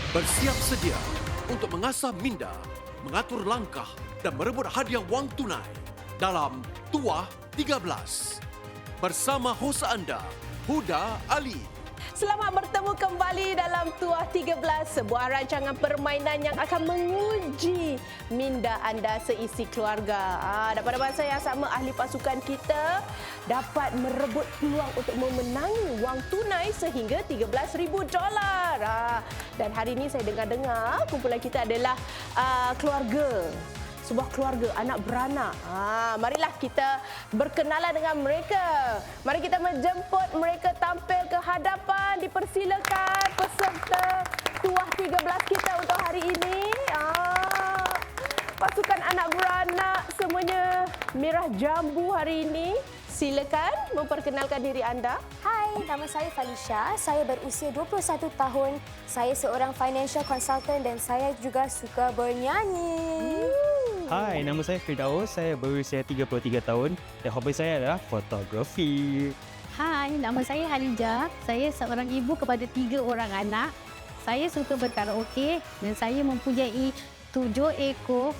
Bersiap sedia untuk mengasah minda, mengatur langkah dan merebut hadiah wang tunai dalam Tuah 13. Bersama hos anda, Huda Ali. Selamat bertemu kembali dalam Tuah 13, sebuah rancangan permainan yang akan menguji minda anda seisi keluarga. Dan pada masa yang sama, ahli pasukan kita dapat merebut peluang untuk memenangi wang tunai sehingga $13,000. Dan hari ini saya dengar-dengar kumpulan kita adalah keluarga. Sebuah keluarga, anak beranak. Marilah kita berkenalan dengan mereka. Mari kita menjemput mereka tampil ke hadapan. Dipersilakan peserta Tuah 13 kita untuk hari ini. Pasukan anak beranak semuanya merah jambu hari ini. Silakan memperkenalkan diri anda. Hai, nama saya Felicia. Saya berusia 21 tahun. Saya seorang financial consultant dan saya juga suka bernyanyi. Hai, nama saya Firdaus. Saya berusia 33 tahun dan hobi saya adalah fotografi. Hai, nama saya Halijah. Saya seorang ibu kepada 3 orang anak. Saya suka berkaraoke dan saya mempunyai 7 ekor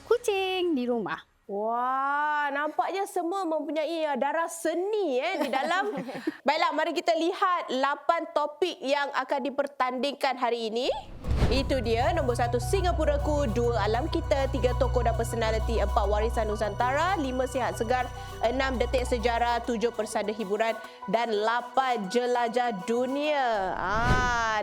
kucing di rumah. Wah, nampaknya semua mempunyai darah seni di dalam. Baiklah, mari kita lihat 8 topik yang akan dipertandingkan hari ini. Itu dia, nombor 1 Singapuraku, 2 alam kita, 3 tokoh dan personaliti, 4 warisan Nusantara, 5 sihat segar, 6 detik sejarah, 7 persada hiburan dan 8 jelajah dunia.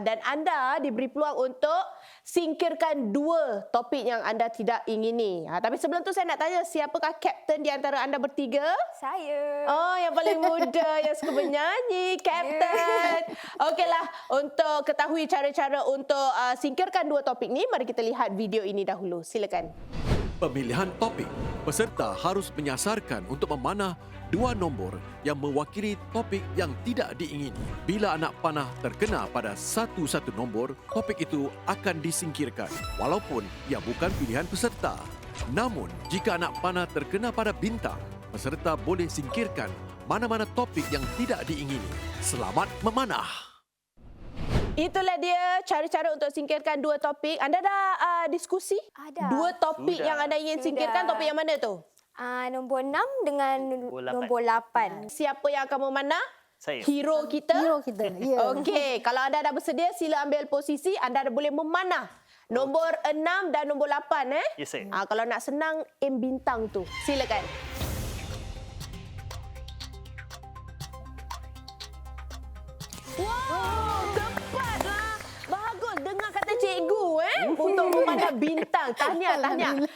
Dan anda diberi peluang untuk singkirkan 2 topik yang anda tidak ingini. Tapi sebelum tu saya nak tanya, siapakah kapten di antara anda bertiga? Saya. Oh, yang paling muda, yang suka bernyanyi, kapten. Okeylah, untuk ketahui cara-cara untuk singkirkan 2 topik ni, mari kita lihat video ini dahulu. Silakan. Pemilihan topik. Peserta harus menyasarkan untuk memanah 2 nombor yang mewakili topik yang tidak diingini. Bila anak panah terkena pada satu nombor, topik itu akan disingkirkan walaupun ia bukan pilihan peserta. Namun, jika anak panah terkena pada bintang, peserta boleh singkirkan mana-mana topik yang tidak diingini. Selamat memanah. Itulah dia cara-cara untuk singkirkan 2 topik. Anda dah diskusi? Ada. 2 topik Sudah. yang anda ingin Sudah. singkirkan, topik yang mana tu? Nombor 6 dengan nombor 8. Siapa yang akan memanah? Saya. Hero kita? Hero kita. Ya. Okey, kalau anda dah bersedia, sila ambil posisi. Anda dah boleh memanah nombor 6 dan nombor 8. Ya, saya. Kalau nak senang, aim bintang tu. Silakan. Wow, tepatlah. Bagus dengar kata cikgu untuk memandang bintang. Tahniah.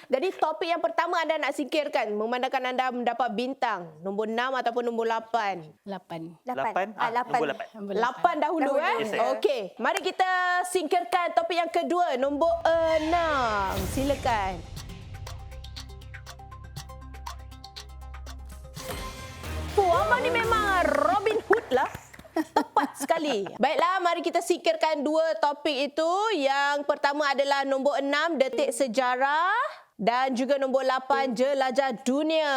Jadi topik yang pertama anda nak singkirkan, memandangkan anda mendapat bintang. Nombor 6 ataupun nombor 8. 8. 8. Nombor 8. 8 dahulu. Yes, saya. Okey, mari kita singkirkan topik yang kedua, nombor 6. Silakan. Abang ni memang Robin Hood lah. Tepat sekali. Baiklah, mari kita singkirkan 2 topik itu. Yang pertama adalah nombor 6, detik sejarah. Dan juga nombor 8, jelajah dunia.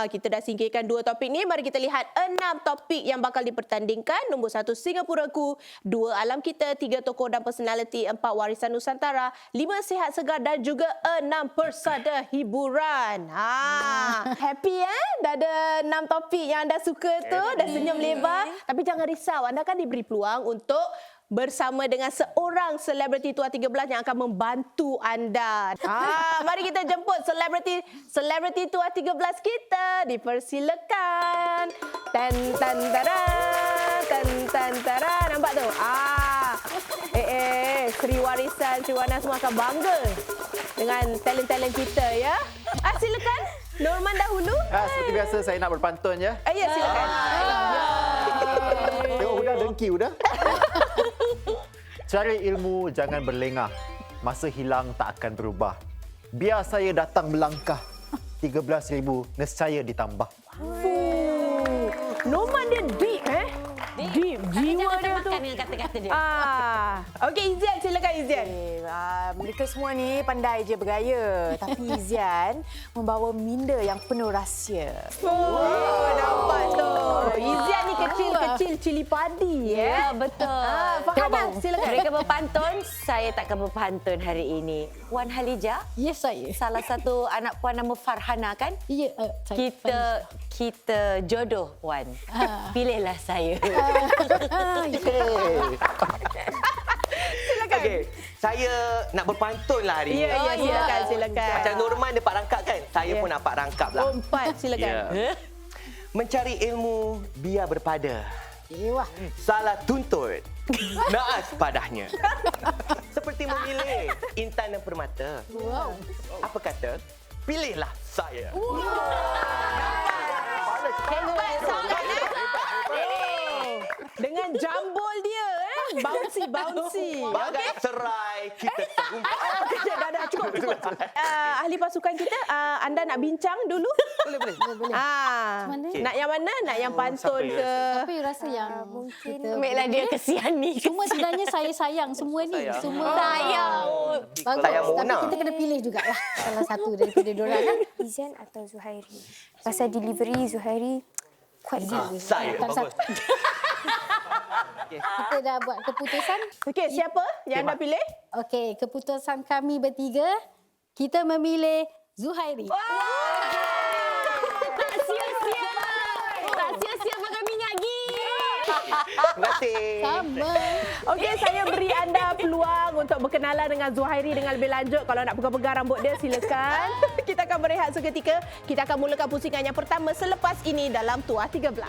Kita dah singkirkan 2 topik ni. Mari kita lihat 6 topik yang bakal dipertandingkan. Nombor 1, Singapuraku. 2, alam kita. 3, tokoh dan personaliti. 4, warisan Nusantara. 5, sihat segar. Dan juga 6, persada hiburan. Happy Dah ada 6 topik yang anda suka tu. Dah senyum lebar. Tapi jangan risau. Anda kan diberi peluang untuk bersama dengan seorang selebriti Tuah 13 yang akan membantu anda. Mari kita jemput selebriti Tuah 13 kita. Dipersilakan. Tan nampak tu? Sri Warisan, Sri Wana semua akan bangga dengan talent-talent kita ya. Silakan. Norman dahulu. Seperti biasa saya nak berpantun ya. Ya, silakan. Tengok Huda dengki Huda. Cari ilmu, jangan berlengah. Masa hilang tak akan berubah. Biar saya datang melangkah. 13,000 nescaya ditambah. Norman dia deep Deep. Jiwa dia tu. Dengan kata-kata dia. Okey, Izian, silakan Izian. Mereka semua ni pandai je bergaya. Tapi Izian membawa minda yang penuh rahsia. Nampak tu. Izian ni kena kecil-kecil cili padi. Ya, betul. Farhana, silakan. Mereka berpantun, saya takkan berpantun hari ini. Wan Halijah, Yes, saya. salah satu anak puan nama Farhana kan? Ya, saya. Kita jodoh, Wan. Pilihlah saya. Okey, saya nak berpantun lah hari ni. Ya, silakan. Macam Norman dapat rangkap kan? Saya pun dapat rangkap lah. Empat, silakan. Mencari ilmu biar berpada. Salah tuntut. Naas padahnya. Seperti memilih intan dan permata. Wow. Apa kata? Pilihlah saya. Hebat sangat. Dengan jambul dia. Bouncy. Bagai serai kita terumpat. Dah, cukup. Ahli pasukan kita, anda nak bincang dulu? Boleh. Mana? Nak yang mana? Nak yang pantun siapa ke? Tapi rasa yang mungkin kita Ambillah dia kesian ni. Semua sebenarnya saya sayang semua ni. Sayang. Semua Sayang. bagus. Sayang Tapi Mona. kita kena pilih jugalah salah satu daripada diorang kan. Izan atau Zuhairi. Pasal delivery Zuhairi kuat dia. Saya bagus. Kita dah buat keputusan. Okey, siapa yang anda pilih? Okey, keputusan kami bertiga, kita memilih Zuhairi. Tak sia-sia makan minyak gi. Terima kasih. Sama. Okey, saya beri anda peluang untuk berkenalan dengan Zuhairi dengan lebih lanjut. Kalau nak pegang-pegang rambut dia, silakan. Kita akan berehat seketika. Kita akan mulakan pusingan yang pertama selepas ini dalam Tuah 13.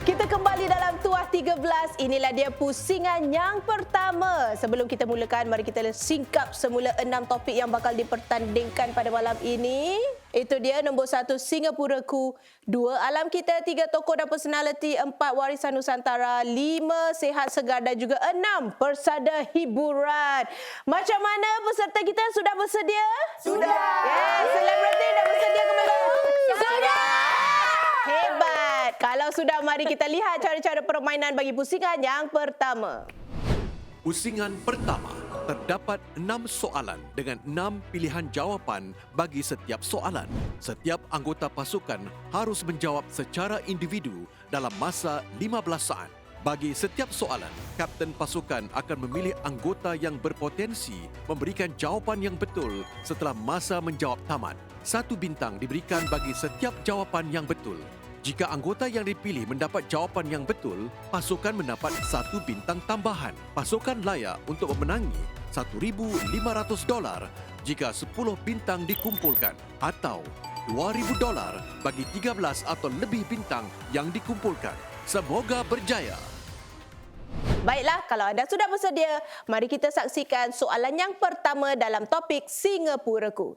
Kita kembali dalam Tuah 13. Inilah dia pusingan yang pertama. Sebelum kita mulakan, mari kita singkap semula 6 topik yang bakal dipertandingkan pada malam ini. Itu dia nombor 1, Singapuraku. 2, alam kita. 3, tokoh dan personaliti. 4, warisan Nusantara. 5, sehat segar dan juga 6, persada hiburan. Macam mana peserta kita sudah bersedia? Sudah. Yes, selebriti dah bersedia ke belum? Sudah. Hebat. Kalau sudah, mari kita lihat cara-cara permainan bagi pusingan yang pertama. Pusingan pertama, terdapat 6 soalan dengan 6 pilihan jawapan bagi setiap soalan. Setiap anggota pasukan harus menjawab secara individu dalam masa 15 saat. Bagi setiap soalan, kapten pasukan akan memilih anggota yang berpotensi memberikan jawapan yang betul setelah masa menjawab tamat. 1 bintang diberikan bagi setiap jawapan yang betul. Jika anggota yang dipilih mendapat jawapan yang betul, pasukan mendapat 1 bintang tambahan. Pasukan layak untuk memenangi $1,500 jika 10 bintang dikumpulkan atau $2,000 bagi 13 atau lebih bintang yang dikumpulkan. Semoga berjaya. Baiklah, kalau anda sudah bersedia, mari kita saksikan soalan yang pertama dalam topik Singapuraku.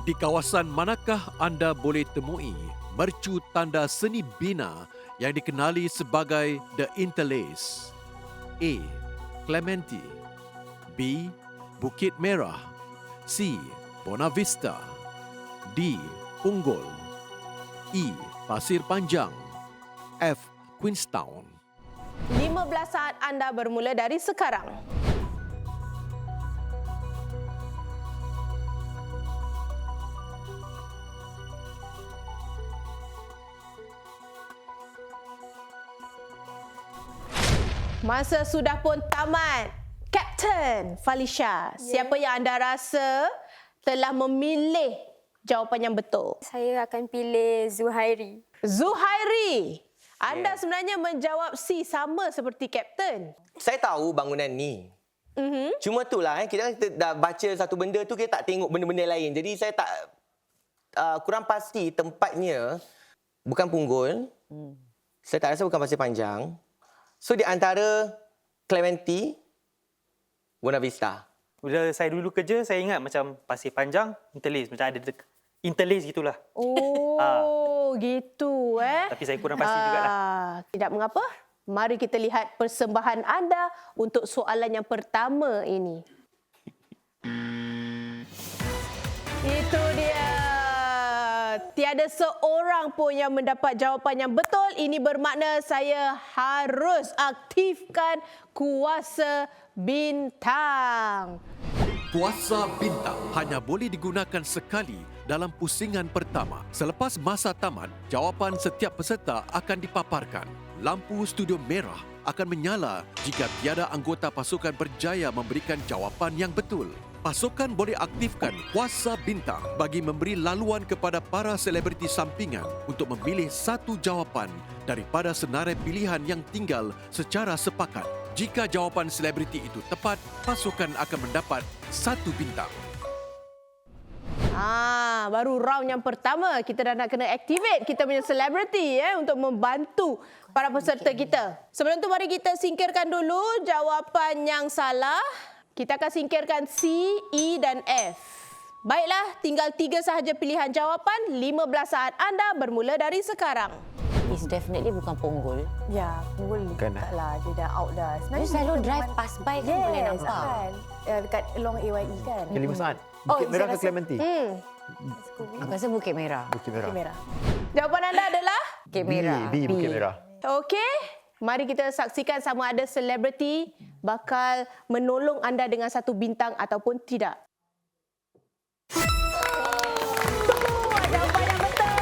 Di kawasan manakah anda boleh temui mercu tanda seni bina yang dikenali sebagai The Interlace? A. Clementi. B. Bukit Merah. C. Buona Vista. D. Punggol. E. Pasir Panjang. F. Queenstown. 15 saat anda bermula dari sekarang. Masa sudah pun tamat. Kapten Falisha, siapa yang anda rasa telah memilih jawapan yang betul? Saya akan pilih Zuhairi. Zuhairi. Anda sebenarnya menjawab C, sama seperti Kapten. Saya tahu bangunan ni. Cuma itulah kita dah baca satu benda tu, kita tak tengok benda-benda lain. Jadi saya tak kurang pasti tempatnya. Bukan Punggol. Saya tak rasa bukan Pasir Panjang. So di antara Clementi, Buona Vista. Bila saya dulu kerja, saya ingat macam Pasir Panjang, Interlace. Macam ada Interlace gitulah. Oh, gitu Tapi saya kurang pasti jugalah. Tidak mengapa. Mari kita lihat persembahan anda untuk soalan yang pertama ini. Itu dia. Tiada seorang pun yang mendapat jawapan yang betul. Ini bermakna saya harus aktifkan kuasa bintang. Kuasa bintang hanya boleh digunakan sekali dalam pusingan pertama. Selepas masa tamat, jawapan setiap peserta akan dipaparkan. Lampu studio merah akan menyala jika tiada anggota pasukan berjaya memberikan jawapan yang betul. Pasukan boleh aktifkan kuasa bintang bagi memberi laluan kepada para selebriti sampingan untuk memilih satu jawapan daripada senarai pilihan yang tinggal secara sepakat. Jika jawapan selebriti itu tepat, pasukan akan mendapat 1 bintang. Baru round yang pertama. Kita dah nak kena activate kita punya selebriti untuk membantu para peserta kita. Sebelum tu mari kita singkirkan dulu jawapan yang salah. Kita akan singkirkan C, E dan F. Baiklah, tinggal 3 sahaja pilihan jawapan. 15 saat anda bermula dari sekarang. It's definitely bukan Punggol. Ya, Punggol Bukan tak lah. Dia dah out dah. Dia selalu drive pass by kan boleh nampak. Kan? Dekat along AYE kan. 5 saat. Bukit Merah ke Clementi? Aku rasa Bukit Merah. Bukit Merah. Bukit Merah. Jawapan anda adalah? Bukit Merah. B, Bukit Merah. Okey. Mari kita saksikan sama ada selebriti bakal menolong anda dengan 1 bintang ataupun tidak. Jawapan yang betul.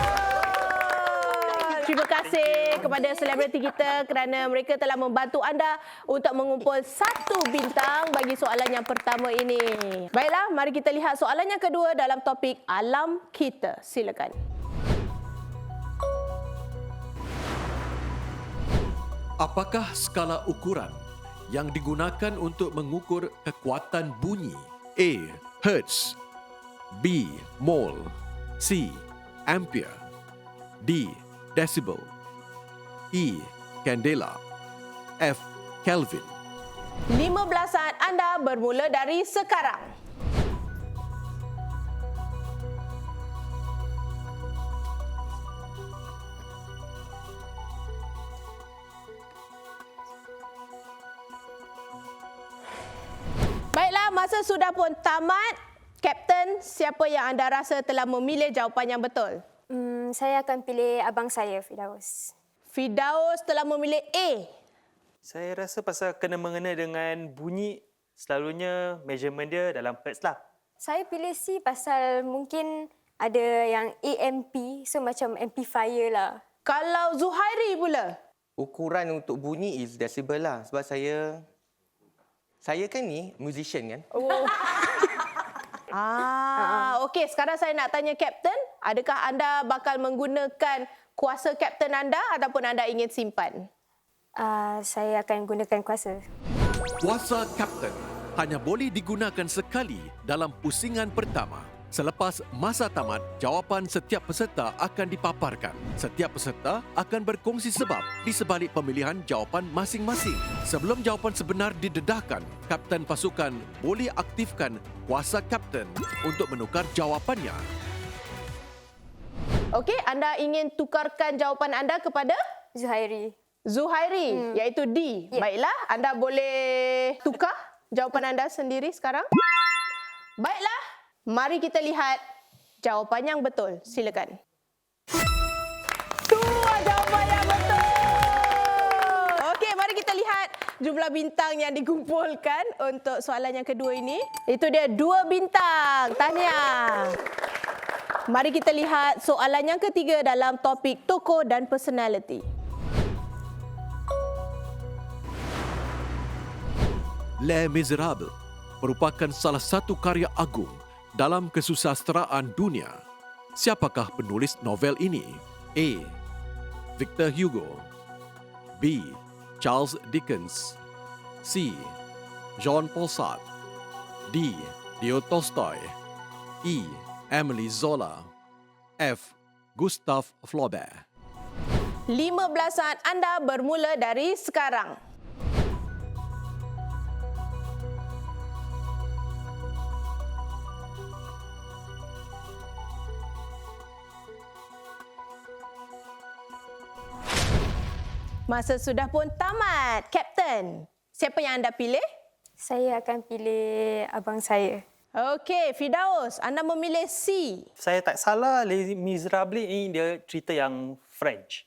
Terima kasih kepada selebriti kita kerana mereka telah membantu anda untuk mengumpul 1 bintang bagi soalan yang pertama ini. Baiklah, mari kita lihat soalan yang kedua dalam topik alam kita. Silakan. Apakah skala ukuran yang digunakan untuk mengukur kekuatan bunyi? A. Hertz, B. Mol, C. Ampere, D. Decibel, E. Candela, F. Kelvin. 15 saat anda bermula dari sekarang. Baiklah, masa sudah pun tamat. Kapten, siapa yang anda rasa telah memilih jawapan yang betul? Saya akan pilih abang saya, Firdaus. Firdaus telah memilih A. Saya rasa pasal kena mengena dengan bunyi, selalunya measurement dia dalam hertz lah. Saya pilih C pasal mungkin ada yang AMP, so macam amplifier lah. Kalau Zuhairi pula? Ukuran untuk bunyi is decibel lah. Sebab saya kan ni musician kan. Okey, sekarang saya nak tanya Kapten, adakah anda bakal menggunakan kuasa Kapten anda ataupun anda ingin simpan? Saya akan gunakan kuasa. Kuasa Kapten hanya boleh digunakan sekali dalam pusingan pertama. Selepas masa tamat, jawapan setiap peserta akan dipaparkan. Setiap peserta akan berkongsi sebab di sebalik pemilihan jawapan masing-masing. Sebelum jawapan sebenar didedahkan, kapten pasukan boleh aktifkan kuasa kapten untuk menukar jawapannya. Okey, anda ingin tukarkan jawapan anda kepada? Zuhairi. Zuhairi, iaitu D. Ya. Baiklah, anda boleh tukar jawapan anda sendiri sekarang. Baiklah, mari kita lihat jawapan yang betul. Silakan. Dua jawapan yang betul. Okey, mari kita lihat jumlah bintang yang dikumpulkan untuk soalan yang kedua ini. Itu dia 2 bintang. Tahniah. Mari kita lihat soalan yang ketiga dalam topik tokoh dan personality. Les Miserables merupakan salah satu karya agung dalam kesusasteraan dunia. Siapakah penulis novel ini? A. Victor Hugo, B. Charles Dickens, C. Jean-Paul Sartre, D. Leo Tolstoy, E. Emily Zola, F. Gustave Flaubert. 15 saat anda bermula dari sekarang. Masa sudah pun tamat. Kapten, siapa yang anda pilih? Saya akan pilih abang saya. Okey, Firdaus, anda memilih C. Saya tak salah, Les Miserables ini dia cerita yang French.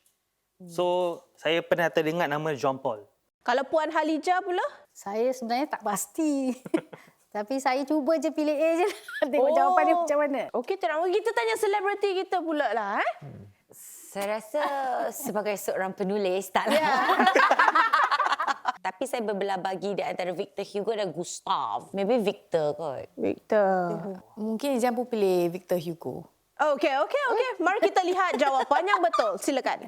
So, saya pernah terdengar nama Jean Paul. Kalau Puan Halijah pula? Saya sebenarnya tak pasti. Tapi saya cuba je pilih A je. Tengok jawapan dia macam mana. Okey, terang. Kita tanya selebriti kita pula lah. Saya rasa sebagai seorang penulis, taklah. Tapi saya berbelah bagi di antara Victor Hugo dan Gustav. Maybe Victor kot. Victor. Mungkin Izan pun pilih Victor Hugo. Okey. Mari kita lihat jawapan yang betul. Silakan.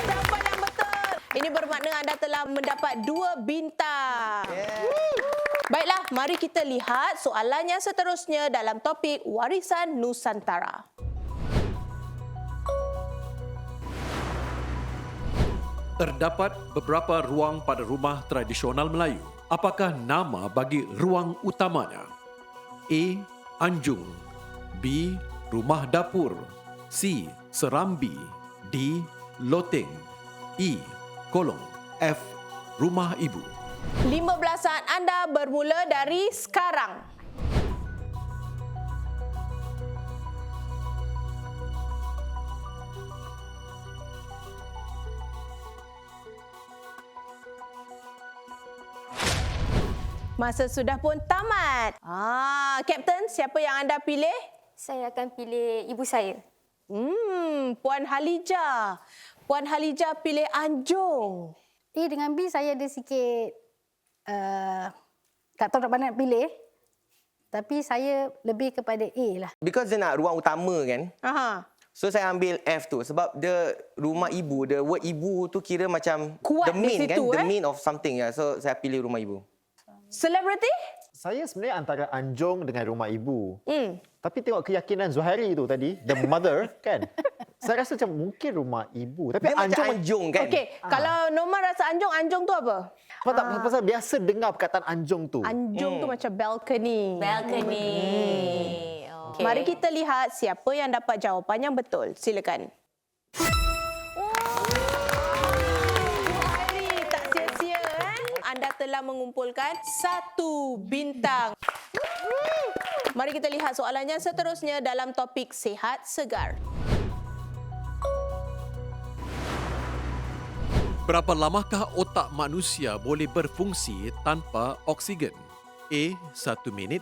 Jawapan yang betul. Ini bermakna anda telah mendapat 2 bintang. Baiklah, mari kita lihat soalan yang seterusnya dalam topik warisan Nusantara. Terdapat beberapa ruang pada rumah tradisional Melayu. Apakah nama bagi ruang utamanya? A. Anjung, B. Rumah dapur, C. Serambi, D. Loteng, E. Kolong, F. Rumah ibu. 15 saat anda bermula dari sekarang. Masa sudah pun tamat. Kapten, siapa yang anda pilih? Saya akan pilih ibu saya. Puan Halijah. Puan Halijah pilih Anjung. A dengan B saya ada sikit tak tahu nak mana nak pilih. Tapi saya lebih kepada A lah. Because dia nak ruang utama kan. Aha. So saya ambil F tu sebab dia rumah ibu, the word ibu tu kira macam Kuat the di main situ, kan, the main of something ya. So saya pilih rumah ibu. Selebriti? Saya sebenarnya antara Anjung dengan rumah ibu. Tapi tengok keyakinan Zuhairi tu tadi, the mother kan. Saya rasa macam mungkin rumah ibu. Tapi Dia macam Anjung kan. Okey, kalau Norman rasa Anjung, Anjung tu apa? Pasal biasa dengar perkataan Anjung tu. Anjung tu macam balcony. Balcony. Okay. Mari kita lihat siapa yang dapat jawapan yang betul. Silakan. Zuhairi, tak sia-sia Anda telah mengumpulkan 1 bintang. Mari kita lihat soalannya seterusnya dalam topik sihat segar. Berapa lamakah otak manusia boleh berfungsi tanpa oksigen? A. 1 minit,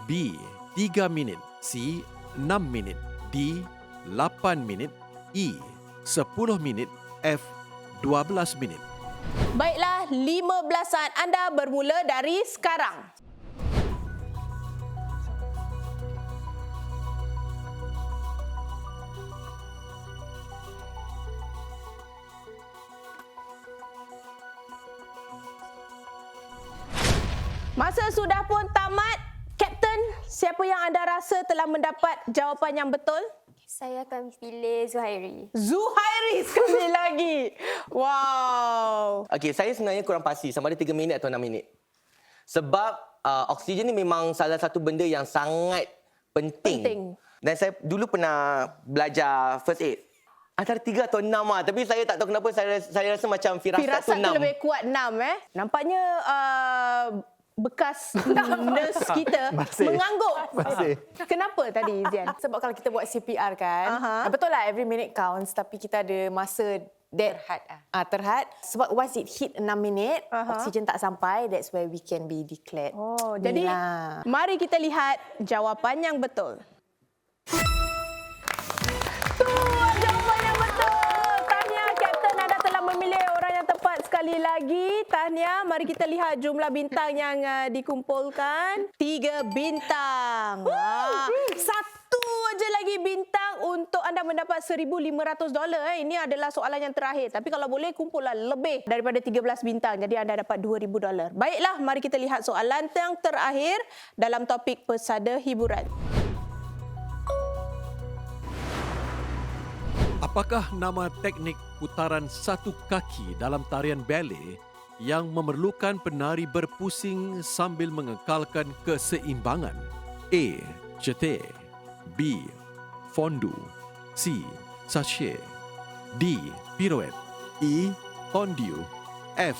B. 3 minit, C. 6 minit, D. 8 minit, E. 10 minit, F. 12 minit. Baiklah, 15 saat anda bermula dari sekarang. Masa sudah pun tamat. Kapten, siapa yang anda rasa telah mendapat jawapan yang betul? Saya akan pilih Zuhairi. Zuhairi sekali lagi. Wow. Okey, saya sebenarnya kurang pasti sama ada 3 minit atau 6 minit. Sebab oksigen ni memang salah satu benda yang sangat penting. Dan saya dulu pernah belajar first aid. Antara 3 atau 6 lah. Tapi saya tak tahu kenapa saya rasa macam firasat tu 6. Firasat tu lebih kuat 6 Nampaknya bekas nurse kita mengangguk. Masih. Kenapa tadi, Zian? Sebab kalau kita buat CPR kan, betul lah every minute counts, tapi kita ada masa terhad. Terhad. Sebab once it hit 6 minit, oksigen tak sampai, that's where we can be declared. Oh, jadi mari kita lihat jawapan yang betul. Jawapan yang betul. Tahniah, Kapten, anda telah memilih orang yang tepat sekali lagi. Tahniah, mari kita lihat jumlah bintang yang dikumpulkan. 3 bintang. Satu aja lagi bintang untuk anda mendapat $1,500. Ini adalah soalan yang terakhir. Tapi kalau boleh, kumpullah lebih daripada 13 bintang. Jadi anda dapat $2,000. Baiklah, mari kita lihat soalan yang terakhir dalam topik pesada hiburan. Apakah nama teknik putaran satu kaki dalam tarian ballet yang memerlukan penari berpusing sambil mengekalkan keseimbangan? A. Jeté, B. Fondu, C. Sachet, D. Pirouette, E. Tondieu, F.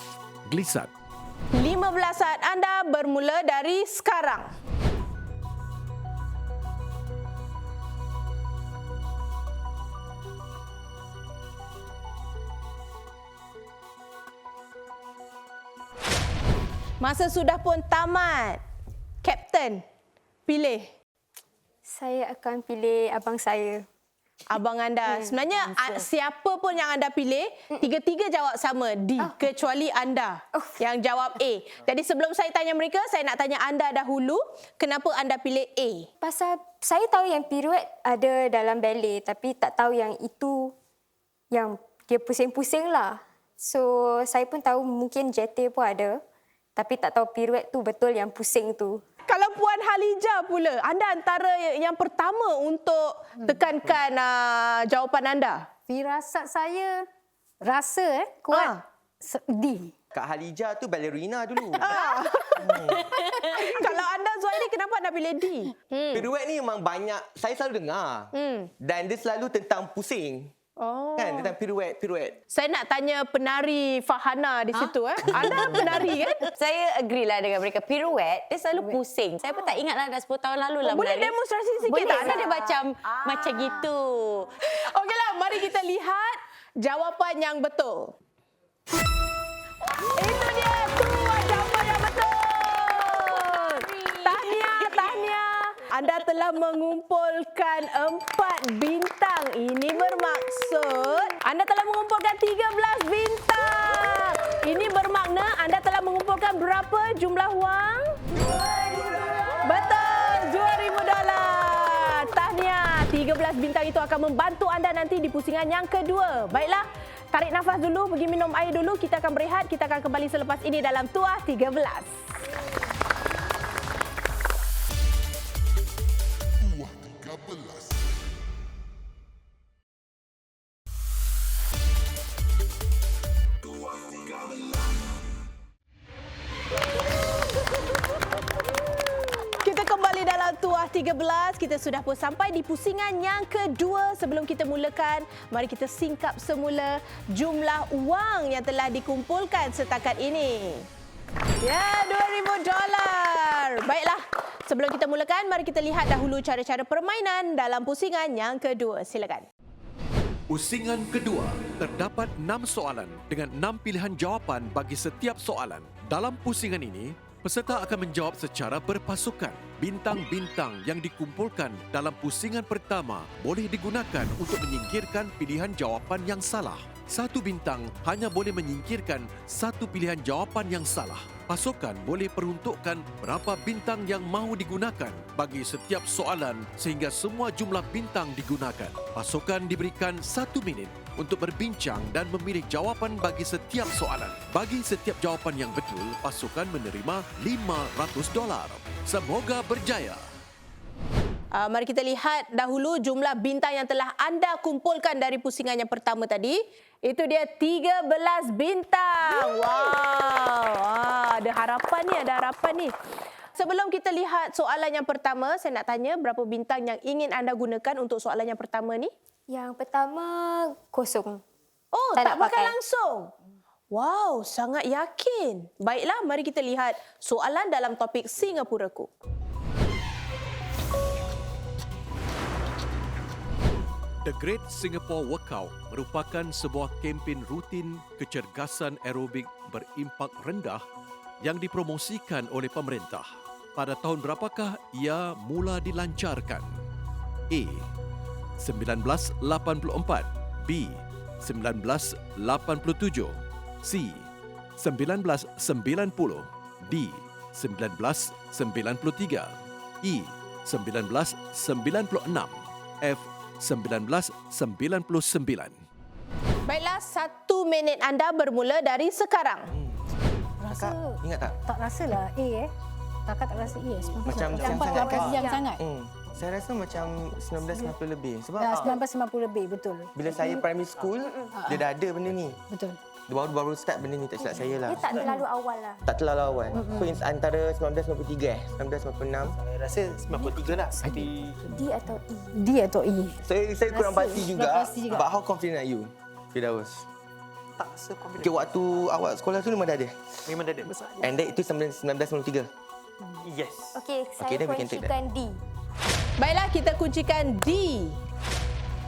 Glissade. 15 saat anda bermula dari sekarang. Masa sudah pun tamat. Kapten, pilih. Saya akan pilih abang saya. Abang anda. Sebenarnya siapa pun yang anda pilih, tiga-tiga jawab sama D, kecuali anda yang jawab A. Jadi sebelum saya tanya mereka, saya nak tanya anda dahulu, kenapa anda pilih A? Pasal saya tahu yang piruet ada dalam ballet, tapi tak tahu yang itu yang dia pusing-pusing lah. So saya pun tahu mungkin jeté pun ada, tapi tak tahu piruet tu betul yang pusing tu. Kalau Puan Halijah pula, anda antara yang pertama untuk tekankan jawapan anda. Firasat saya rasa kuat D. Kak Halijah tu ballerina dulu. Kalau anda Zuhairi, kenapa anda pilih D? Piruet ni memang banyak, saya selalu dengar. Dan dia selalu tentang pusing. Kan, tentang piruet. Saya nak tanya penari Fahana di situ. Anda penari kan? Saya agree lah dengan mereka. Piruet, dia selalu pusing. Saya pun tak ingat lah, dah 10 tahun lalu lah Boleh menari. demonstrasi sikit Boleh, tak? tak ada macam gitu. Okeylah, mari kita lihat jawapan yang betul. Itu dia jawapan yang betul. Tahniah. Anda telah mengumpulkan 4 bintang. Ini bermaksud anda telah mengumpulkan 13 bintang. Ini bermakna anda telah mengumpulkan berapa jumlah wang? Betul, $2,000. Tahniah. 13 bintang itu akan membantu anda nanti di pusingan yang kedua. Baiklah, tarik nafas dulu, pergi minum air dulu. Kita akan berehat. Kita akan kembali selepas ini dalam Tuah 13. Kita kembali dalam Tuah 13. Kita sudah pun sampai di pusingan yang kedua. Sebelum kita mulakan, mari kita singkap semula jumlah wang yang telah dikumpulkan setakat ini. Ya, $2,000. Baiklah, sebelum kita mulakan, mari kita lihat dahulu cara-cara permainan dalam pusingan yang kedua. Silakan. Pusingan kedua, terdapat 6 soalan dengan 6 pilihan jawapan bagi setiap soalan. Dalam pusingan ini, peserta akan menjawab secara berpasukan. Bintang-bintang yang dikumpulkan dalam pusingan pertama boleh digunakan untuk menyingkirkan pilihan jawapan yang salah. Satu bintang hanya boleh menyingkirkan satu pilihan jawapan yang salah. Pasukan boleh peruntukkan berapa bintang yang mahu digunakan bagi setiap soalan sehingga semua jumlah bintang digunakan. Pasukan diberikan 1 minit untuk berbincang dan memilih jawapan bagi setiap soalan. Bagi setiap jawapan yang betul, pasukan menerima $500. Semoga berjaya. Mari kita lihat dahulu jumlah bintang yang telah anda kumpulkan dari pusingan yang pertama tadi. Itu dia 13 bintang. Wow. Ada harapan ni. Sebelum kita lihat soalan yang pertama, saya nak tanya berapa bintang yang ingin anda gunakan untuk soalan yang pertama ni? Yang pertama kosong. Oh, Tak tak nak pakai pakai. langsung. Wow, sangat yakin. Baiklah, mari kita lihat soalan dalam topik Singapuraku. The Great Singapore Workout merupakan sebuah kempen rutin kecergasan aerobik berimpak rendah yang dipromosikan oleh pemerintah. Pada tahun berapakah ia mula dilancarkan? A. 1984, B. 1987, C. 1990, D. 1993, E. 1996, F. 1999. Baiklah, 1 minit anda bermula dari sekarang. Kakak, ingat tak? Tak rasalah A Kakak tak rasa A. Macam siang nampak sangat kan? siang sangat. Saya rasa macam 1990 lebih. Sebab 1990 lebih, betul. bila saya primary school, dia dah ada benda ni. Betul. Dia baru start benda ni, tak silap saya lah. Dia tak terlalu awal lah. Tak terlalu awal. So, antara 1993, 1996. Saya rasa 93 lah. D atau E? D atau E? Saya kurang pasti juga. kurang pasti juga. But how confident are you, Firdaus? tak se-confident. Okay, waktu awak sekolah tu memang dah ada. Memang dah ada. And that itu 1993. Yes. Okey, saya then we can take that. kuncikan D. Baiklah, kita kuncikan D.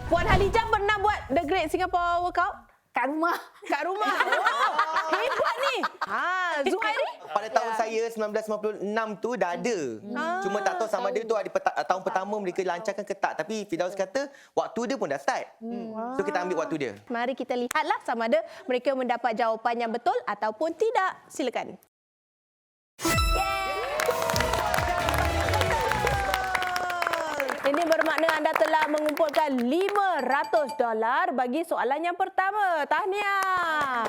Puan Halijah pernah buat The Great Singapore Workout? Kat rumah. Kat rumah. Oh, hebat ni. Zuhairi? Pada tahun saya 1996 tu dah ada. Cuma tak tahu sama ada tu ada tahun pertama mereka lancarkan ke tak. Tapi Firdaus kata waktu dia pun dah start. So kita ambil waktu dia. Mari kita lihatlah sama ada mereka mendapat jawapan yang betul ataupun tidak. Silakan. Ini bermakna anda telah mengumpulkan $500 bagi soalan yang pertama. Tahniah.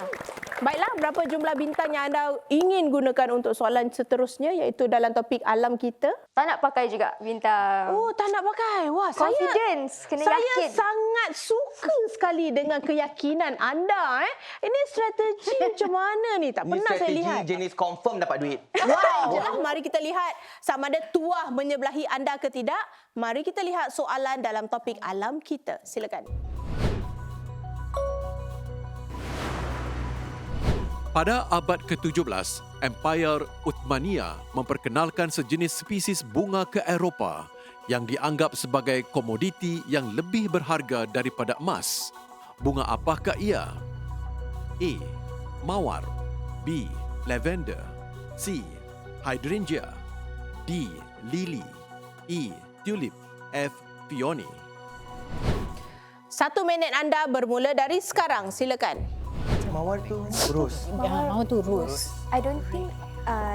Baiklah, berapa jumlah bintang yang anda ingin gunakan untuk soalan seterusnya iaitu dalam topik alam kita? Tak nak pakai juga bintang. Oh, tak nak pakai. Wah, Confidence, kena saya yakin. sangat suka sekali dengan keyakinan anda. Ini strategi macam mana ni? Tak Ni pernah saya lihat. strategi jenis confirm dapat duit. Wow. Mari kita lihat sama ada tuah menyebelahi anda ke tidak. Mari kita lihat soalan dalam topik alam kita. Silakan. Pada abad ke-17, Empire Uthmaniyah memperkenalkan sejenis spesies bunga ke Eropah yang dianggap sebagai komoditi yang lebih berharga daripada emas. Bunga apakah ia? A. Mawar. B. Lavender. C. Hydrangea. D. Lily. E. Tulip. F. Peony. 1 minit anda bermula dari sekarang. Silakan. Mawar tu rose. Mau tu rose. I don't think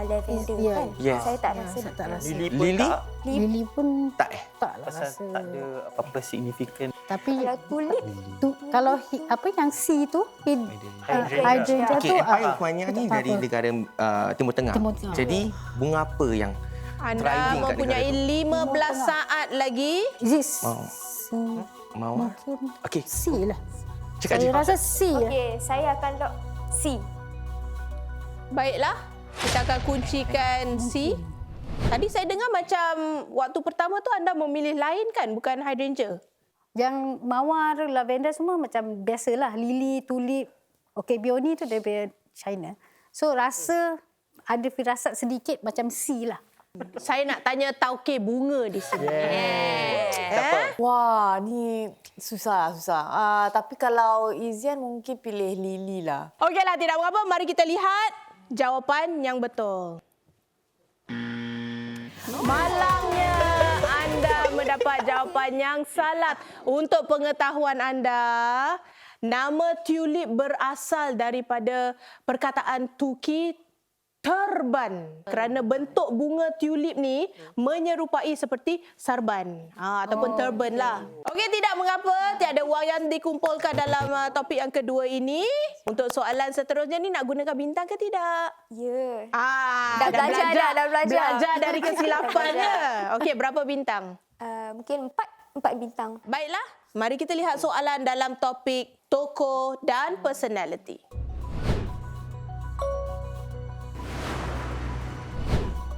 lavender Ya. kan? Yes. Saya tak rasa. Saya tak rasa. Lily pun Lily? tak. Lily pun Tak tak lah Pasal rasa. tak ada apa-apa signifikan. Tapi Kalau tulip, tu, kalau apa yang C tu, hydrangea Okey, tu Empire Uthmaniyah ni dari negara Timur Tengah. Timur Tengah. Jadi bunga apa yang Anda thriving kat mempunyai negara 15 saat lagi. is it Oh. C? Mawar? Mungkin Okey, C lah. cakap Saya je. rasa C lah. okey, saya akan lock C. Baiklah, kita akan kuncikan C. Tadi saya dengar macam waktu pertama tu anda memilih lain kan, bukan hydrangea. Yang mawar, lavender semua macam biasalah. Lily, tulip, peony tu daripada China. So rasa ada firasat sedikit macam C lah. Saya nak tanya tauke bunga di sini. Wah, ni susah. Tapi kalau Izian mungkin pilih Lily lah. Okeylah, tidak mengapa. Mari kita lihat jawapan yang betul. Malangnya anda mendapat jawapan yang salah. Untuk pengetahuan anda, nama tulip berasal daripada perkataan Turki terban. Kerana bentuk bunga tulip ni menyerupai seperti sarban ataupun turban lah. Okey, tidak mengapa. Tiada wang yang dikumpulkan dalam topik yang kedua ini. Untuk soalan seterusnya ni nak gunakan bintang ke tidak? Ya. Dah belajar dah, dah belajar. Belajar dari kesilapannya. Okey, berapa bintang? Mungkin 4 bintang. Baiklah, mari kita lihat soalan dalam topik tokoh dan personality.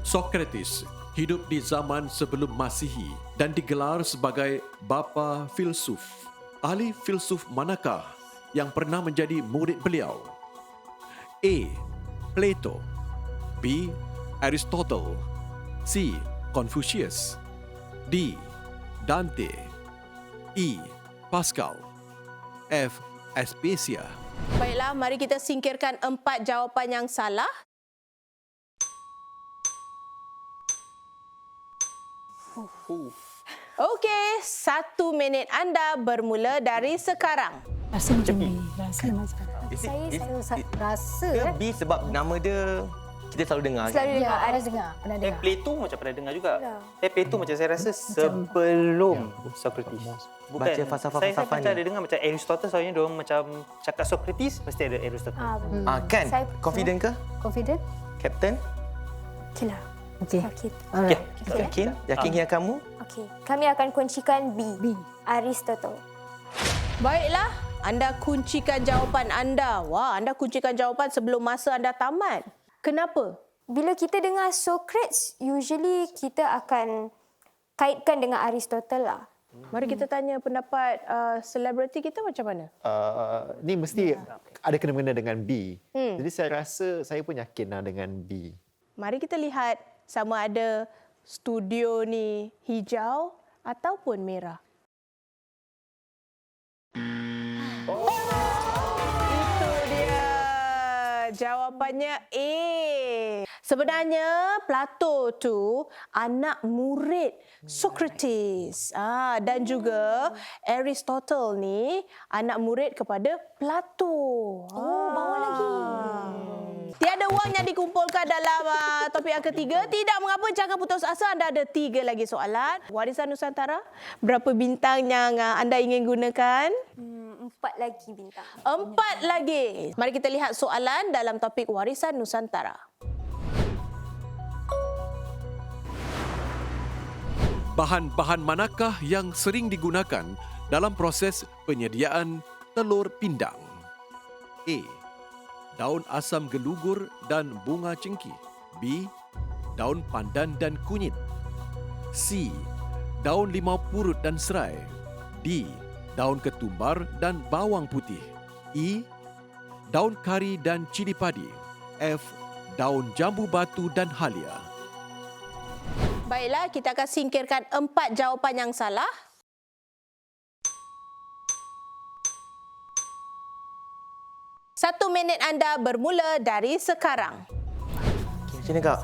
Socrates hidup di zaman sebelum Masihi dan digelar sebagai bapa filsuf. Ahli filsuf manakah yang pernah menjadi murid beliau? A. Plato. B. Aristotle. C. Confucius. D. Dante. E. Pascal. F. Aspasia. Baiklah, mari kita singkirkan 4 jawapan yang salah. Okey, 1 minit anda bermula dari sekarang. Rasa macam B. Rasa macam Saya rasa Ke B sebab nama dia kita selalu dengar. selalu Ya, dengar. ada dengar. Pernah dengar. Plato macam pernah dengar juga. Ya. Plato macam saya rasa sebelum Socrates. Baca falsafah-falsafah Saya macam ni. ada dengar macam Aristotle, soalnya diorang macam cakap Socrates, mesti ada Aristotle. Kan? Saya- Confident ke? Confident? Captain? Okey lah. Okey. Okey. Alright. Yakin? Yakin hingga kamu? Okey. Kami akan kuncikan B. B. Aristotle. Baiklah, anda kuncikan jawapan anda. Wah, anda kuncikan jawapan sebelum masa anda tamat. Kenapa? Bila kita dengar Socrates, usually kita akan kaitkan dengan Aristotle lah. Mari kita tanya pendapat selebriti kita macam mana? Ni mesti ada kena-mengena dengan B. Jadi saya rasa saya pun yakin lah dengan B. Mari kita lihat sama ada studio ni hijau ataupun merah. Itu dia. Jawapannya A. Sebenarnya Plato tu anak murid Socrates. Dan juga Aristotle ni anak murid kepada Plato. Bawa lagi. Tiada wang yang dikumpulkan dalam topik yang ketiga. Tidak mengapa, jangan putus asa. Anda ada 3 lagi soalan. Warisan Nusantara, berapa bintang yang anda ingin gunakan? 4 lagi bintang. 4 lagi. Mari kita lihat soalan dalam topik Warisan Nusantara. Bahan-bahan manakah yang sering digunakan dalam proses penyediaan telur pindang? A. Daun asam gelugur dan bunga cengkih. B. Daun pandan dan kunyit. C. Daun limau purut dan serai. D. Daun ketumbar dan bawang putih. E. Daun kari dan cili padi. F. Daun jambu batu dan halia. Baiklah, kita akan singkirkan 4 jawapan yang salah. Satu minit anda bermula dari sekarang. Macam mana, Kak?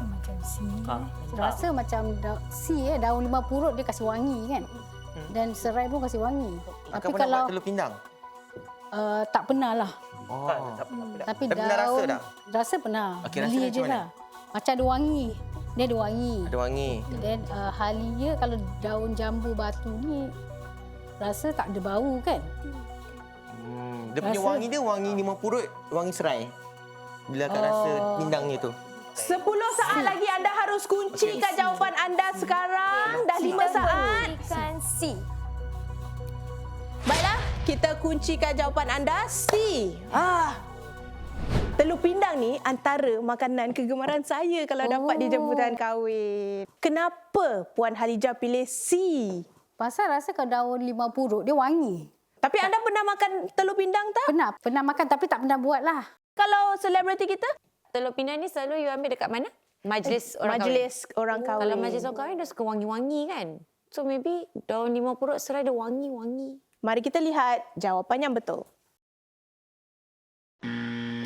Rasa macam C daun limau purut dia kasih wangi kan. Dan serai pun kasih wangi. Akak pernah buat telur pindang? Tak pernah lah. Oh. Tapi Tapi pernah rasa tak? Rasa pernah. Okey, rasa Beli dia je macam mana? lah. Macam ada wangi. Dia ada wangi. Ada wangi. Dan halia kalau daun jambu batu ni rasa tak ada bau kan. Dia punya Rasa- wangi dia wangi limau purut, wangi serai. Bila Kak rasa pindangnya tu. 10 saat lagi anda harus kuncikan jawapan anda sekarang. Dah 5 saat. Kuncikan C. Baiklah, kita kuncikan jawapan anda C. Telur pindang ni antara makanan kegemaran saya kalau dapat di jemputan kahwin. Kenapa Puan Halijah pilih C? Pasal rasa kalau daun limau purut dia wangi. Tapi anda pernah makan telur pindang tak? Pernah makan tapi tak pernah buat lah. Kalau selebriti kita? Telur pindang ni selalu you ambil dekat mana? Majlis orang Majlis orang kahwin. kahwin. Kalau majlis orang kahwin dia suka wangi-wangi kan. So maybe daun limau purut serai dia wangi-wangi. Mari kita lihat jawapan yang betul.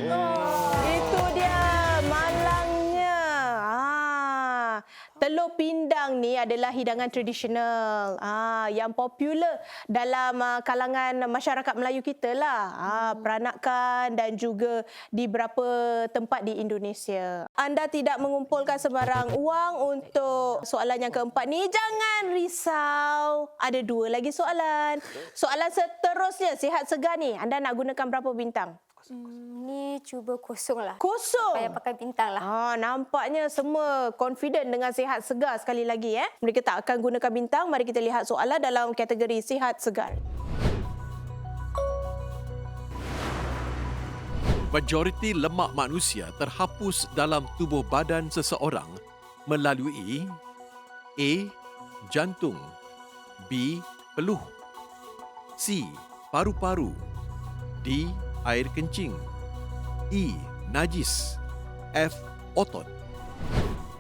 Itu dia malangnya. Telur pindang ni adalah hidangan tradisional yang popular dalam kalangan masyarakat Melayu kita lah. Peranakan dan juga di beberapa tempat di Indonesia. Anda tidak mengumpulkan sebarang wang untuk soalan yang keempat ni. Jangan risau. Ada 2 lagi soalan. Soalan seterusnya, sihat segar ni. Anda nak gunakan berapa bintang? Ni cuba kosong lah. Kosong. Payah pakai bintang lah. Nampaknya semua confident dengan sihat segar sekali lagi. Mereka tak akan gunakan bintang. Mari kita lihat soalan dalam kategori sihat segar. Majoriti lemak manusia terhapus dalam tubuh badan seseorang melalui A. Jantung, B. Peluh, C. Paru-paru, D. Air kencing, E. Najis, F. Otot.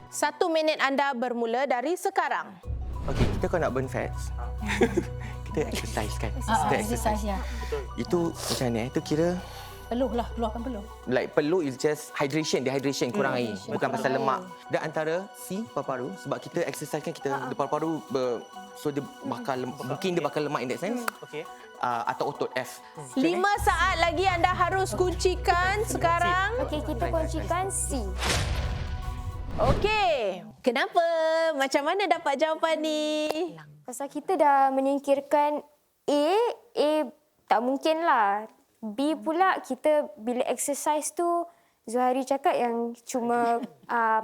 1 minit anda bermula dari sekarang. Okey, kita kalau nak burn fats, kita exercise kan? Kita Exercise ya. Itu macam mana? Itu kira Peluh lah, keluarkan peluh. like peluh is just dehydration kurang air, bukan pasal lemak. Dan antara C, paru-paru, sebab kita exercise kan kita paru-paru so dia bakal mungkin dia bakal lemak in that sense. Okey. Atau otot F. 5 saat lagi anda harus kuncikan sekarang. Okey, kita kuncikan C. Okey. Kenapa? Macam mana dapat jawapan ni? Pasal kita dah menyingkirkan A tak mungkin lah. B pula kita bila exercise tu Zuhari cakap yang cuma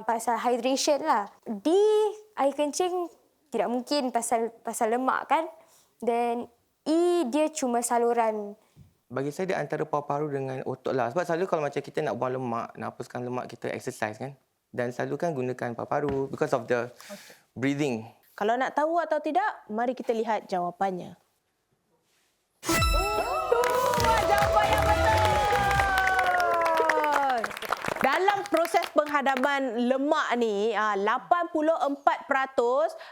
pasal hydration lah. D, air kencing tidak mungkin pasal lemak kan. Dan E dia cuma saluran. Bagi saya dia antara paru-paru dengan otot lah. Sebab selalu kalau macam kita nak buang lemak, nak hapuskan lemak, kita exercise kan. Dan selalu kan gunakan paru-paru because of the breathing. Kalau nak tahu atau tidak, mari kita lihat jawapannya. Jawapan yang betul. Dalam proses penghadaman lemak ni, 84%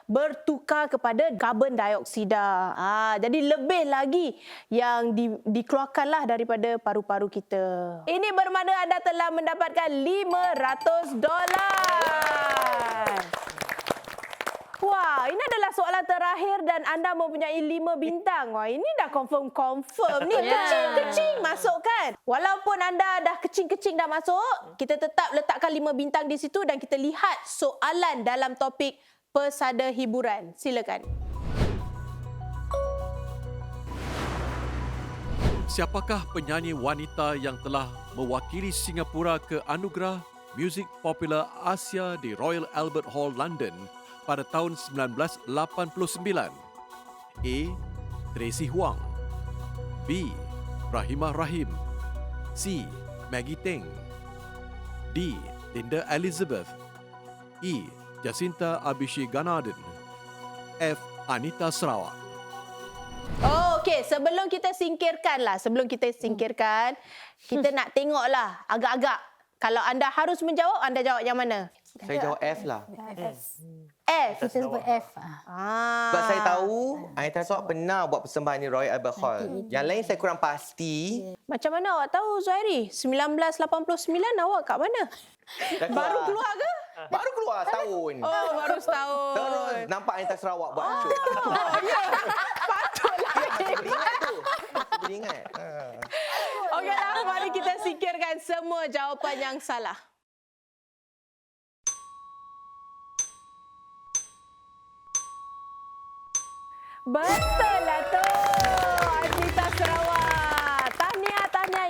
bertukar kepada karbon dioksida. Jadi lebih lagi yang dikeluarkanlah daripada paru-paru kita. Ini bermakna anda telah mendapatkan $500. Wah, ini adalah soalan terakhir dan anda mempunyai 5 bintang. Wah, ini dah confirm ni. Kecing-kecing masuk kan? Walaupun anda dah kecing-kecing dah masuk, kita tetap letakkan 5 bintang di situ dan kita lihat soalan dalam topik pesada hiburan. Silakan. Siapakah penyanyi wanita yang telah mewakili Singapura ke Anugerah Muzik Popular Asia di Royal Albert Hall, London pada tahun 1989? A. Tracy Huang, B. Rahimah Rahim, C. Maggie Teng, D. Linda Elizabeth, E. Jacinta Abisheganaden, F. Anita Sarawak. Okey, sebelum kita singkirkan, kita nak tengoklah agak-agak. Kalau anda harus menjawab, anda jawab yang mana? Saya jawab F lah. F. Kita sebut F. Sebab saya tahu Anita Sarawak pernah buat persembahan di Royal Albert Hall. Yang lain saya kurang pasti. Macam mana awak tahu, Zuhairi? 1989 awak kat mana? Baru keluar ke? Baru keluar tahun. Oh, baru setahun. Terus nampak Anita Sarawak buat show. Ya, patutlah. Boleh ingat. Okeylah, mari kita singkirkan semua jawapan yang salah. Betul lah tu, Anita Sarawak. Tahniah.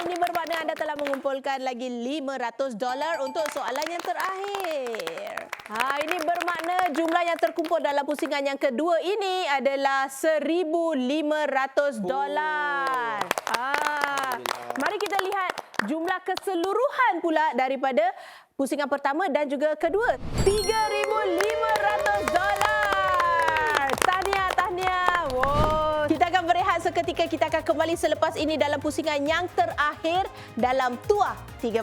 Ini bermakna anda telah mengumpulkan lagi $500 untuk soalan yang terakhir. Ini bermakna jumlah yang terkumpul dalam pusingan yang kedua ini adalah $1,500. Mari kita lihat jumlah keseluruhan pula daripada pusingan pertama dan juga kedua. $3,500. Tahniah. Wow. Kita akan berehat seketika. Kita akan kembali selepas ini dalam pusingan yang terakhir dalam Tuah 13.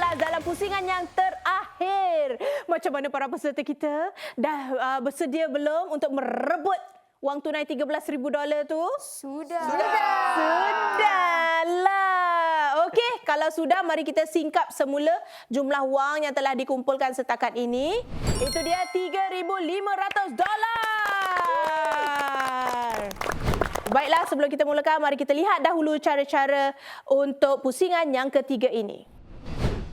Dalam pusingan yang terakhir. Macam mana para peserta kita? Dah bersedia belum untuk merebut wang tunai $13,000 tu? Sudahlah. Okey, kalau sudah, mari kita singkap semula jumlah wang yang telah dikumpulkan setakat ini. Itu dia $3,500. Baiklah, sebelum kita mulakan, mari kita lihat dahulu cara-cara untuk pusingan yang ketiga ini.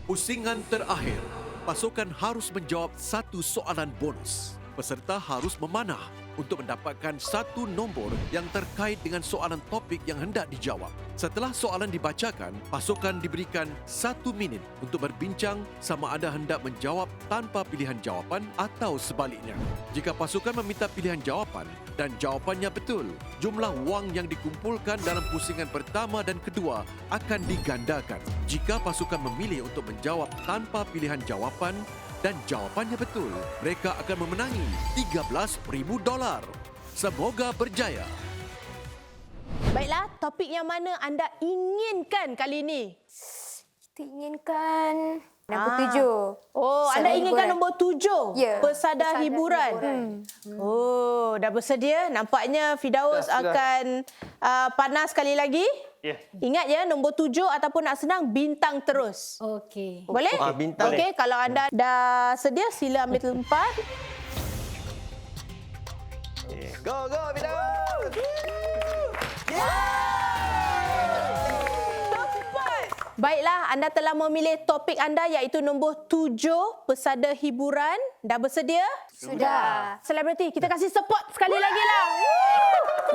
Pusingan terakhir, pasukan harus menjawab satu soalan bonus. Peserta harus memanah untuk mendapatkan satu nombor yang terkait dengan soalan topik yang hendak dijawab. Setelah soalan dibacakan, pasukan diberikan 1 minit untuk berbincang sama ada hendak menjawab tanpa pilihan jawapan atau sebaliknya. Jika pasukan meminta pilihan jawapan dan jawapannya betul, jumlah wang yang dikumpulkan dalam pusingan pertama dan kedua akan digandakan. Jika pasukan memilih untuk menjawab tanpa pilihan jawapan dan jawapannya betul, mereka akan memenangi $13,000. Semoga berjaya. Baiklah, topik yang mana anda inginkan kali ini? Kita inginkan nombor 7. Oh, anda inginkan nombor 7? Ya. Pesada hiburan. Oh, dah bersedia? Nampaknya Firdaus akan panas sekali lagi. Ya. Ingat ya, nombor 7 ataupun nak senang, bintang terus. Okey. Boleh? Bintang. Okey, kalau anda dah sedia, sila ambil tempat. Go, Firdaus! Tepat! Baiklah, anda telah memilih topik anda iaitu nombor 7, pesada hiburan. Dah bersedia? Sudah. Selebriti, kita kasih support sekali lagi lah.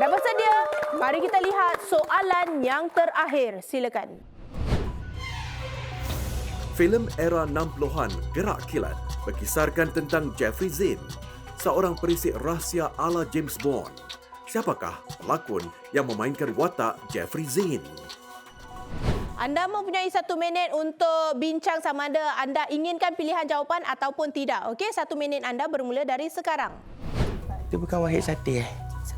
Dah bersedia? Mari kita lihat soalan yang terakhir. Silakan. Filem era 60-an Gerak Kilat berkisarkan tentang Jeffrey Zane, seorang perisik rahsia ala James Bond. Siapakah pelakon yang memainkan watak Jeffrey Zane? Anda mempunyai 1 minit untuk bincang sama ada anda inginkan pilihan jawapan ataupun tidak. Okey, 1 minit anda bermula dari sekarang. Dia bukan Wahid Satih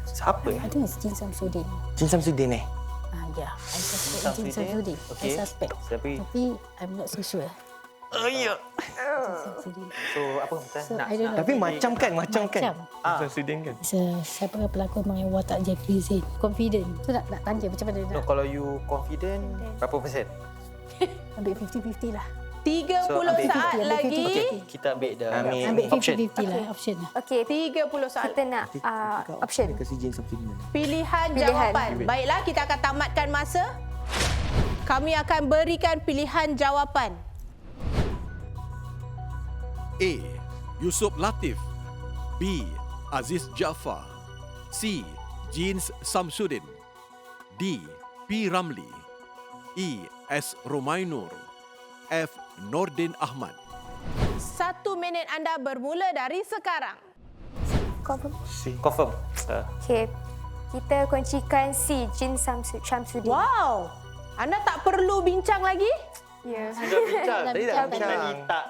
Siapa? I think it's Jin Samsudin. Jin Samsudin Yeah, I suspect Jin Samsudin. Okey. I suspect. Tapi Tapi I'm not so sure. ya. Samsudin. So apa Mumtaz? So, Nak I don't know. Tapi macam kan? Macam. Jin Samsudin kan? Siapa pelakon main watak Jeffrey Zane? Confident. So nak tanya macam mana No, nak kalau you confident, berapa persen? ambil 50-50 lah. 30 So, ambil saat 50, lagi. Okey, kita ambil dah. Amin. Ambil Option. 50-50 lah option lah. Okey, 30 saat. kita nak option. Kasi Jin Samsudin. Pilihan Pilihan. jawapan. Baiklah, kita akan tamatkan masa. Kami akan berikan pilihan jawapan. A. Yusuf Latif. B. Aziz Jaafar. C. Jin Samsudin. D. P. Ramli. E. S. Romainur. F. Nordin Ahmad. 1 minit anda bermula dari sekarang. Confirm. Okey, kita kuncikan C, Jin Samsudin. Wow. Anda tak perlu bincang lagi? Ya. Sudah bincang. Tadi dah bincang. Tadi tak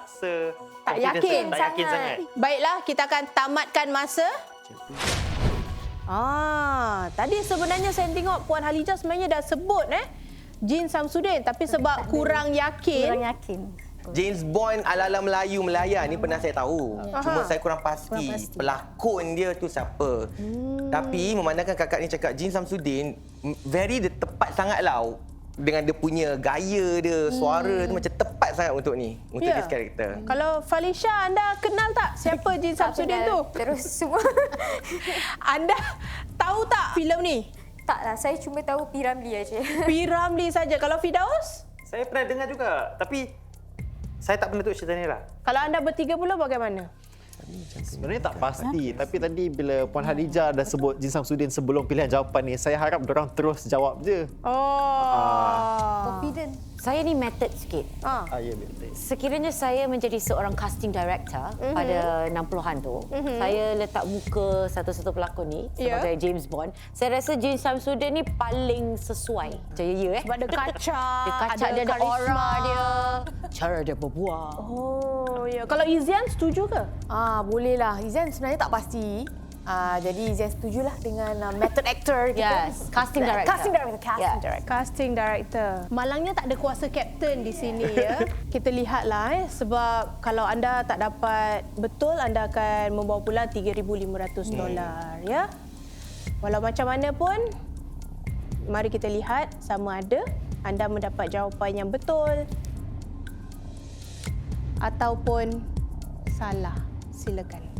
Tak yakin tak yakin sangat. Baiklah, kita akan tamatkan masa. Tadi sebenarnya saya tengok Puan Halijah sebenarnya dah sebut Jin Samsudin, tapi sebab kurang yakin. James Bond ala-ala Melayu Melaya ni pernah saya tahu. Cuma saya kurang pasti pelakon dia tu siapa. Tapi memandangkan kakak ni cakap Jin Samsudin, very dia tepat sangatlah dengan dia punya gaya dia, suara tu macam tepat sangat untuk ni, untuk this character. Kalau Falisha, anda kenal tak siapa Jin Samsudin tu? Terus semua. Anda tahu tak filem ni? Taklah, saya cuma tahu P. Ramlee aja. P. Ramlee saja. Kalau Firdaus? Saya pernah dengar juga, tapi saya tak pernah tengok cerita ni lah. Kalau anda bertiga pula bagaimana? Sebenarnya tak pasti, tapi tadi bila Puan Hadijah dah sebut Jin Samsudin sebelum pilihan jawapan ni, saya harap diorang terus jawab je. Confident. Saya ni method sikit. Ya betul. Sekiranya saya menjadi seorang casting director pada 60-an tu, saya letak muka satu-satu pelakon ni sebagai James Bond. Saya rasa Jin Samsudin ni paling sesuai. Jaya Sebab dia kacak, Dia kacak, dia ada karisma aura dia, cara dia berbual. Oh, ya. Kalau Izian setuju ke? Boleh lah. Izian sebenarnya tak pasti. Jadi Izian setujulah dengan method actor kita. Yes, casting director. Casting director. Malangnya tak ada kuasa kapten di sini ya. Kita lihatlah sebab kalau anda tak dapat betul, anda akan membawa pulang $3,500 ya. Walau macam mana pun, mari kita lihat sama ada anda mendapat jawapan yang betul ataupun salah. Silakan.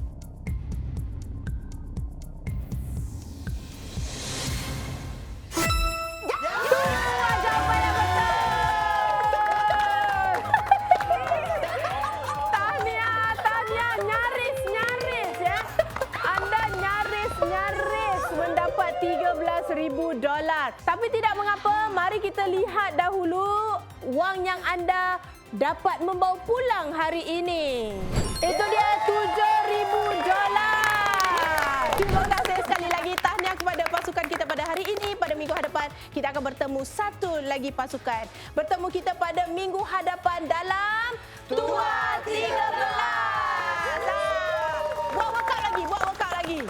$13,000. Tapi tidak mengapa, mari kita lihat dahulu wang yang anda dapat membawa pulang hari ini. Itu dia $7,000. Terima kasih sekali lagi, tahniah kepada pasukan kita pada hari ini. Pada minggu hadapan kita akan bertemu satu lagi pasukan. Bertemu kita pada minggu hadapan dalam Tua 13. Buat workout lagi, buat workout lagi.